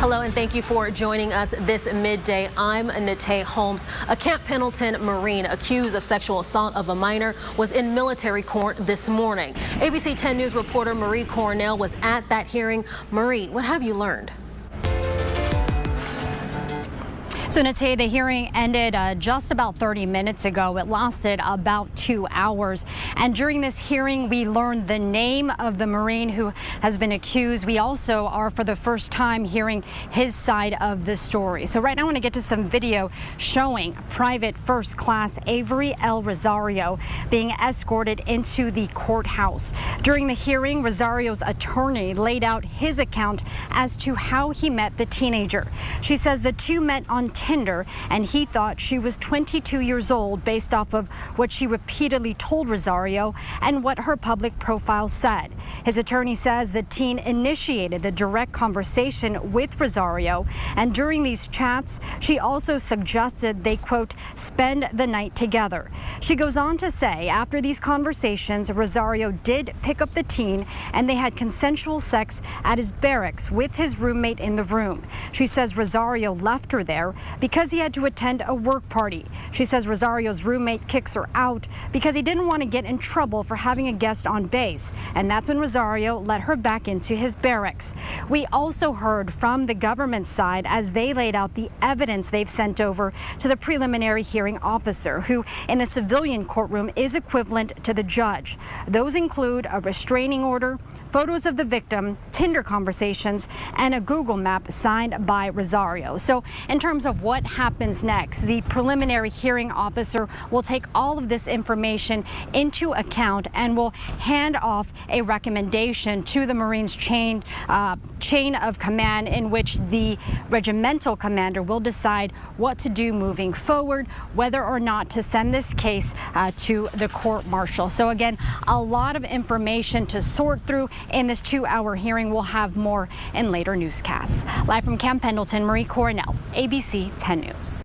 Hello and thank you for joining us this midday. I'm Nate Holmes. A Camp Pendleton Marine accused of sexual assault of a minor was in military court this morning. ABC 10 News reporter Marie Cornell was at that hearing. Marie, what have you learned? So, Nate, the hearing ended just about 30 minutes ago. It lasted about 2 hours. And during this hearing, we learned the name of the Marine who has been accused. We also are, for the first time, hearing his side of the story. So right now I want to get to some video showing Private First Class Avery Rosario being escorted into the courthouse. During the hearing, Rosario's attorney laid out his account as to how he met the teenager. She says the two met on Tinder, and he thought she was 22 years old based off of what she repeatedly told Rosario and what her public profile said. His attorney says the teen initiated the direct conversation with Rosario, and during these chats, she also suggested they, quote, spend the night together. She goes on to say after these conversations, Rosario did pick up the teen and they had consensual sex at his barracks with his roommate in the room. She says Rosario left her there because he had to attend a work party. She says Rosario's roommate kicks her out because he didn't want to get in trouble for having a guest on base. And that's when Rosario let her back into his barracks. We also heard from the government side as they laid out the evidence they've sent over to the preliminary hearing officer, who in the civilian courtroom is equivalent to the judge. Those include a restraining order, photos of the victim, Tinder conversations, and a Google map signed by Rosario. So in terms of what happens next, the preliminary hearing officer will take all of this information into account and will hand off a recommendation to the Marines chain of command, in which the regimental commander will decide what to do moving forward, whether or not to send this case to the court martial. So again, a lot of information to sort through in this 2-hour hearing. We'll have more in later newscasts. Live from Camp Pendleton, Marie Cornell, ABC 10 News.